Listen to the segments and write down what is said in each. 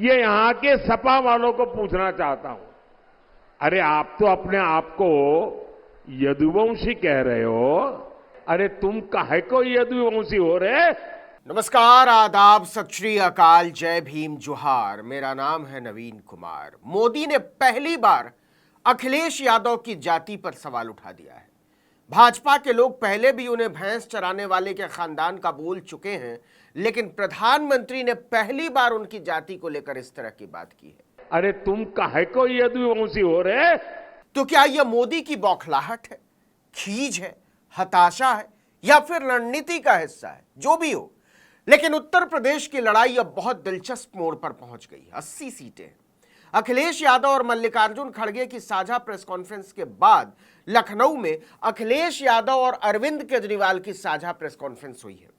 ये यहां के सपा वालों को पूछना चाहता हूं। अरे आप तो अपने आप को यदुवंशी कह रहे हो, अरे तुम काहे को यदुवंशी हो रहे? नमस्कार, आदाब, सत श्री अकाल, जय भीम, जोहार। मेरा नाम है नवीन कुमार। मोदी ने पहली बार अखिलेश यादव की जाति पर सवाल उठा दिया है। भाजपा के लोग पहले भी उन्हें भैंस चराने वाले के खानदान का बोल चुके हैं, लेकिन प्रधानमंत्री ने पहली बार उनकी जाति को लेकर इस तरह की बात की है। अरे तुम काहे को यदुवंशी हो रहे? तो क्या यह मोदी की बौखलाहट है, खीज है, हताशा है, या फिर रणनीति का हिस्सा है? जो भी हो, लेकिन उत्तर प्रदेश की लड़ाई अब बहुत दिलचस्प मोड़ पर पहुंच गई। 80 सीटें। अखिलेश यादव और मल्लिकार्जुन खड़गे की साझा प्रेस कॉन्फ्रेंस के बाद लखनऊ में अखिलेश यादव और अरविंद केजरीवाल की साझा प्रेस कॉन्फ्रेंस हुई है।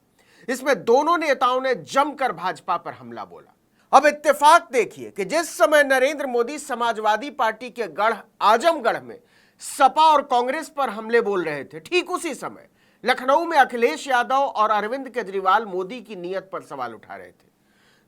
इसमें दोनों नेताओं ने जमकर भाजपा पर हमला बोला। अब इत्तेफाक देखिए कि जिस समय नरेंद्र मोदी समाजवादी पार्टी के गढ़ आजमगढ़ में सपा और कांग्रेस पर हमले बोल रहे थे, ठीक उसी समय लखनऊ में अखिलेश यादव और अरविंद केजरीवाल मोदी की नीयत पर सवाल उठा रहे थे।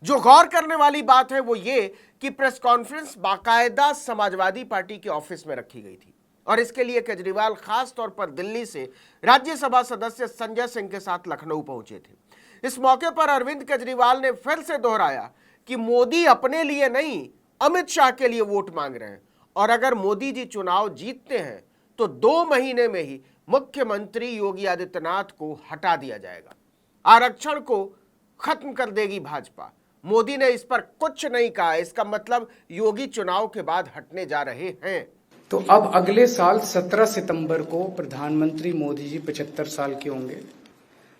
जो गौर करने वाली बात है वो ये कि प्रेस कॉन्फ्रेंस बाकायदा समाजवादी पार्टी के ऑफिस में रखी गई थी और इसके लिए केजरीवाल खास तौर पर दिल्ली से राज्यसभा सदस्य संजय सिंह के साथ लखनऊ पहुंचे थे। इस मौके पर अरविंद केजरीवाल ने फिर से दोहराया कि मोदी अपने लिए नहीं, अमित शाह के लिए वोट मांग रहे हैं और अगर मोदी जी चुनाव जीतते हैं तो 2 महीने में ही मुख्यमंत्री योगी आदित्यनाथ को हटा दिया जाएगा। आरक्षण को खत्म कर देगी भाजपा। मोदी ने इस पर कुछ नहीं कहा, इसका मतलब योगी चुनाव के बाद हटने जा रहे हैं। तो अब अगले साल 17 सितंबर को प्रधानमंत्री मोदी जी 75 साल के होंगे।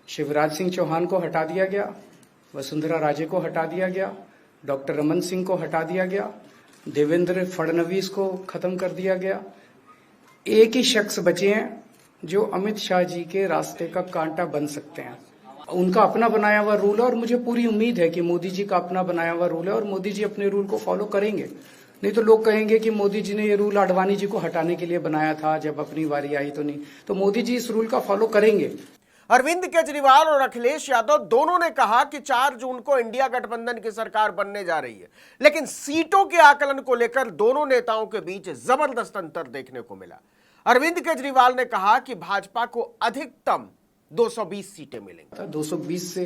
शिवराज सिंह चौहान को हटा दिया गया, वसुंधरा राजे को हटा दिया गया, डॉक्टर रमन सिंह को हटा दिया गया, देवेंद्र फडणवीस को खत्म कर दिया गया। एक ही शख्स बचे हैं जो अमित शाह जी के रास्ते का कांटा बन सकते हैं। उनका अपना बनाया हुआ रूल है और मुझे पूरी उम्मीद है कि मोदी जी का अपना बनाया हुआ रूल है और मोदी जी अपने रूल को फॉलो करेंगे। नहीं तो लोग कहेंगे कि मोदी जी ने ये रूल आडवाणी जी को हटाने के लिए बनाया था, जब अपनी बारी आई तो नहीं। तो मोदी जी इस रूल का फॉलो करेंगे। अरविंद केजरीवाल और अखिलेश यादव दोनों ने कहा कि 4 जून को इंडिया गठबंधन की सरकार बनने जा रही है, लेकिन सीटों के आकलन को लेकर दोनों नेताओं के बीच जबरदस्त अंतर देखने को मिला। अरविंद केजरीवाल ने कहा कि भाजपा को अधिकतम 220 सीटें मिलेंगी। 220 से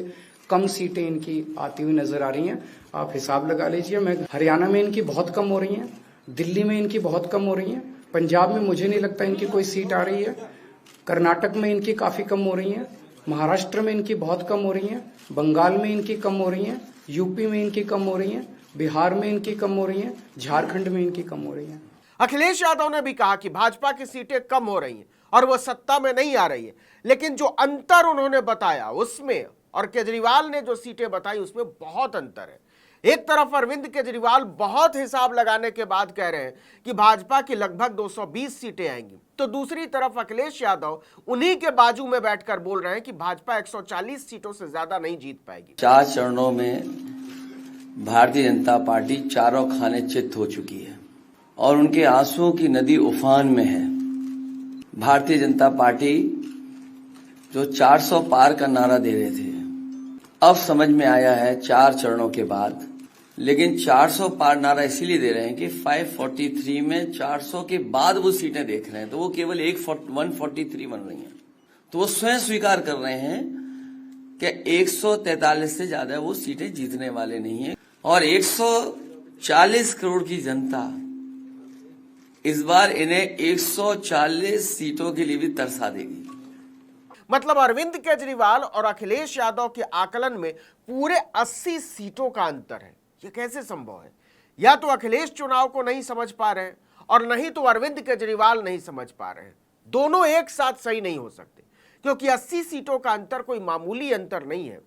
कम सीटें इनकी आती हुई नजर आ रही हैं। आप हिसाब लगा लीजिए। मैं हरियाणा में इनकी बहुत कम हो रही हैं, दिल्ली में इनकी बहुत कम हो रही हैं, पंजाब में मुझे नहीं लगता इनकी कोई सीट आ रही है, कर्नाटक में इनकी काफी कम हो रही हैं, महाराष्ट्र में इनकी बहुत कम हो रही हैं, बंगाल में इनकी कम हो रही हैं, यूपी में इनकी कम हो रही हैं, बिहार में इनकी कम हो रही हैं, झारखंड में इनकी कम हो रही हैं। अखिलेश यादव ने भी कहा कि भाजपा की सीटें कम हो रही हैं और वह सत्ता में नहीं आ रही है, लेकिन जो अंतर उन्होंने बताया उसमें और केजरीवाल ने जो सीटें बताई उसमें बहुत अंतर है। एक तरफ अरविंद केजरीवाल बहुत हिसाब लगाने के बाद कह रहे हैं कि भाजपा की लगभग 220 सीटें आएंगी, तो दूसरी तरफ अखिलेश यादव उन्हीं के बाजू में बैठकर बोल रहे हैं कि भाजपा 140 सीटों से ज्यादा नहीं जीत पाएगी। 4 चरणों में भारतीय जनता पार्टी चारों खाने चित हो चुकी है और उनके आंसुओं की नदी उफान में है। भारतीय जनता पार्टी जो 400 पार का नारा दे रहे थे, अब समझ में आया है 4 चरणों के बाद, लेकिन 400 पार नारा इसीलिए दे रहे हैं कि 543 में 400 के बाद वो सीटें देख रहे हैं, तो वो केवल 143 बन रही हैं। तो वो स्वयं स्वीकार कर रहे हैं कि 143 से ज्यादा वो सीटें जीतने वाले नहीं है और 140 करोड़ की जनता इस बार इन्हें 140 सीटों के लिए भी तरसा देगी। मतलब अरविंद केजरीवाल और अखिलेश यादव के आकलन में पूरे 80 सीटों का अंतर है। यह कैसे संभव है? या तो अखिलेश चुनाव को नहीं समझ पा रहे हैं और नहीं तो अरविंद केजरीवाल नहीं समझ पा रहे हैं। दोनों एक साथ सही नहीं हो सकते, क्योंकि 80 सीटों का अंतर कोई मामूली अंतर नहीं है।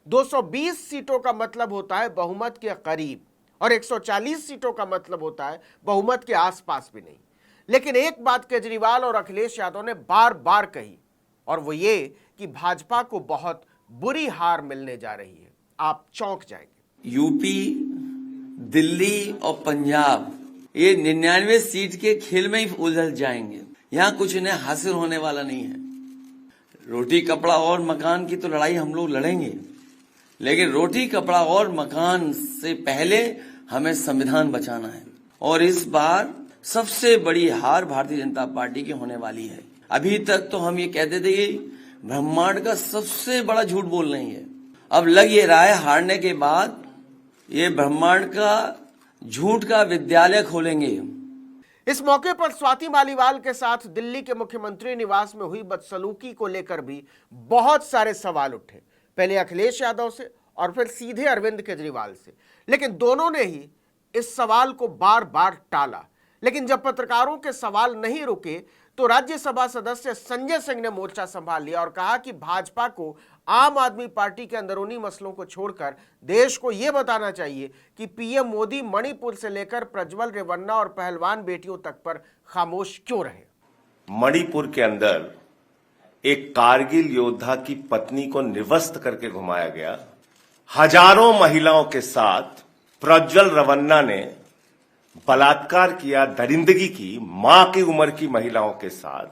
220 सीटों का मतलब होता है बहुमत के करीब और 140 सीटों का मतलब होता है बहुमत के आसपास भी नहीं। लेकिन एक बात केजरीवाल और अखिलेश यादव ने बार बार कही और वो ये कि भाजपा को बहुत बुरी हार मिलने जा रही है। आप चौंक जाएंगे। यूपी, दिल्ली और पंजाब ये 99 सीट के खेल में ही उलझ जाएंगे। यहाँ कुछ इन्हें हासिल होने वाला नहीं है। रोटी कपड़ा और मकान की तो लड़ाई हम लोग लड़ेंगे, लेकिन रोटी कपड़ा और मकान से पहले हमें संविधान बचाना है और इस बार सबसे बड़ी हार भारतीय जनता पार्टी की होने वाली है। अभी तक तो हम ये कहते थे कि ब्रह्मांड का सबसे बड़ा झूठ बोल रही है, अब लग ये रहा है हारने के बाद ये ब्रह्मांड का झूठ का विद्यालय खोलेंगे। इस मौके पर स्वाति मालीवाल के साथ दिल्ली के मुख्यमंत्री निवास में हुई बदसलूकी को लेकर भी बहुत सारे सवाल उठे, पहले अखिलेश यादव से और फिर सीधे अरविंद केजरीवाल से, लेकिन दोनों ने ही इस सवाल को बार बार टाला। लेकिन जब पत्रकारों के सवाल नहीं रुके तो राज्यसभा सदस्य संजय सिंह ने मोर्चा संभाल लिया और कहा कि भाजपा को आम आदमी पार्टी के अंदरूनी मसलों को छोड़कर देश को यह बताना चाहिए कि पीएम मोदी मणिपुर से लेकर प्रज्वल रेवन्ना और पहलवान बेटियों तक पर खामोश क्यों रहे। मणिपुर के अंदर एक कारगिल योद्धा की पत्नी को निर्वस्त्र करके घुमाया गया। हजारों महिलाओं के साथ प्रज्वल रेवन्ना ने बलात्कार किया, दरिंदगी की, मां की उम्र की महिलाओं के साथ।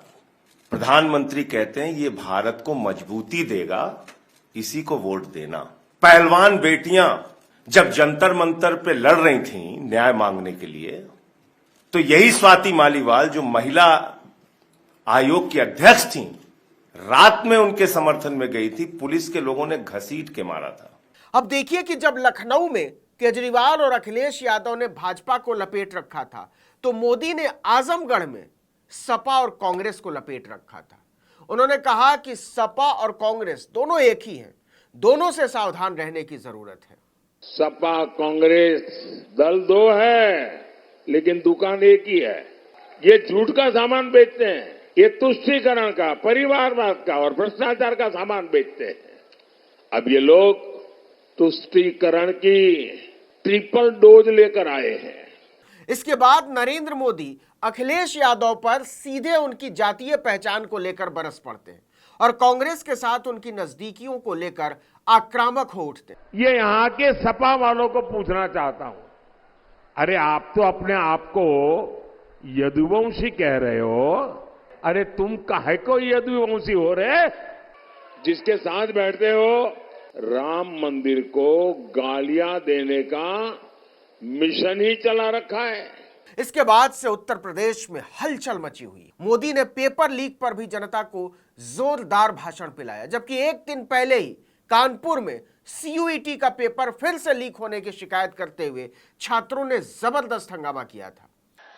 प्रधानमंत्री कहते हैं ये भारत को मजबूती देगा, इसी को वोट देना। पहलवान बेटियां जब जंतर मंतर पे लड़ रही थीं न्याय मांगने के लिए, तो यही स्वाति मालीवाल जो महिला आयोग की अध्यक्ष थीं, रात में उनके समर्थन में गई थी, पुलिस के लोगों ने घसीट के मारा था। अब देखिए कि जब लखनऊ में केजरीवाल और अखिलेश यादव ने भाजपा को लपेट रखा था, तो मोदी ने आजमगढ़ में सपा और कांग्रेस को लपेट रखा था। उन्होंने कहा कि सपा और कांग्रेस दोनों एक ही हैं, दोनों से सावधान रहने की जरूरत है। सपा कांग्रेस दल दो है, लेकिन दुकान एक ही है। ये झूठ का सामान बेचते हैं, ये तुष्टीकरण का, परिवारवाद का और भ्रष्टाचार का सामान बेचते हैं। अब ये लोग तुष्टीकरण की ट्रिपल डोज लेकर आए हैं। इसके बाद नरेंद्र मोदी अखिलेश यादव पर सीधे उनकी जातीय पहचान को लेकर बरस पड़ते हैं और कांग्रेस के साथ उनकी नजदीकियों को लेकर आक्रामक हो उठते हैं। ये यहां के सपा वालों को पूछना चाहता हूं, अरे आप तो अपने आप को यदुवंशी कह रहे हो, अरे तुम काहे को यदुवंशी हो रहे? जिसके साथ बैठते हो राम मंदिर को गालियां देने का मिशन ही चला रखा है। इसके बाद से उत्तर प्रदेश में हलचल मची हुई। मोदी ने पेपर लीक पर भी जनता को जोरदार भाषण पिलाया, जबकि एक दिन पहले ही कानपुर में सीयूईटी का पेपर फिर से लीक होने की शिकायत करते हुए छात्रों ने जबरदस्त हंगामा किया था।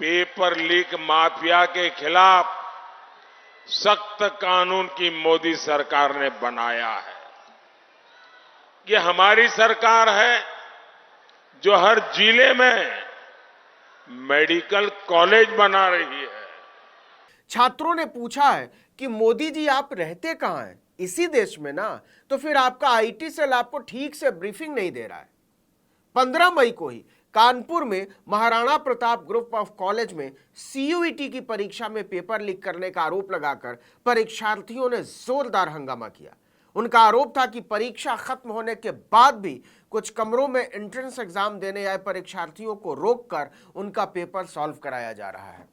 पेपर लीक माफिया के खिलाफ सख्त कानून की मोदी सरकार ने बनाया है। ये हमारी सरकार है जो हर जिले में मेडिकल कॉलेज बना रही है। छात्रों ने पूछा है कि मोदी जी आप रहते कहां हैं? इसी देश में ना, तो फिर आपका आईटी सेल आपको ठीक से ब्रीफिंग नहीं दे रहा है। 15 मई को ही कानपुर में Maharana Pratap group of college में सीयूईटी की परीक्षा में पेपर लीक करने का आरोप लगाकर परीक्षार्थियों ने जोरदार हंगामा किया। उनका आरोप था कि परीक्षा खत्म होने के बाद भी कुछ कमरों में एंट्रेंस एग्जाम देने आए परीक्षार्थियों को रोककर उनका पेपर सॉल्व कराया जा रहा है।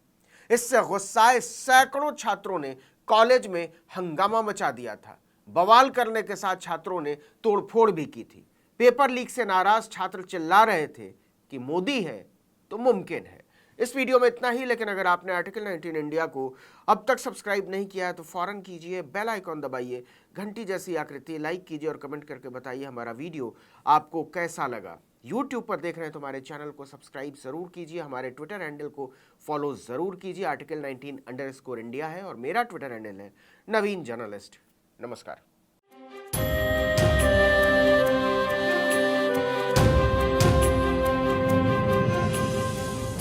इससे गुस्साए सैकड़ों छात्रों ने कॉलेज में हंगामा मचा दिया था। बवाल करने के साथ छात्रों ने तोड़फोड़ भी की थी। पेपर लीक से नाराज छात्र चिल्ला रहे थे कि मोदी है तो मुमकिन है। इस वीडियो में इतना ही, लेकिन अगर आपने आर्टिकल 19 इंडिया को अब तक सब्सक्राइब नहीं किया है तो फौरन कीजिए, बेल आइकॉन दबाइए, घंटी जैसी आकृति लाइक कीजिए और कमेंट करके बताइए हमारा वीडियो आपको कैसा लगा। YouTube पर देख रहे हैं तो हमारे चैनल को सब्सक्राइब जरूर कीजिए, हमारे ट्विटर हैंडल को फॉलो जरूर कीजिए। आर्टिकल 19 _ इंडिया है और मेरा ट्विटर हैंडल है नवीन जर्नलिस्ट। नमस्कार।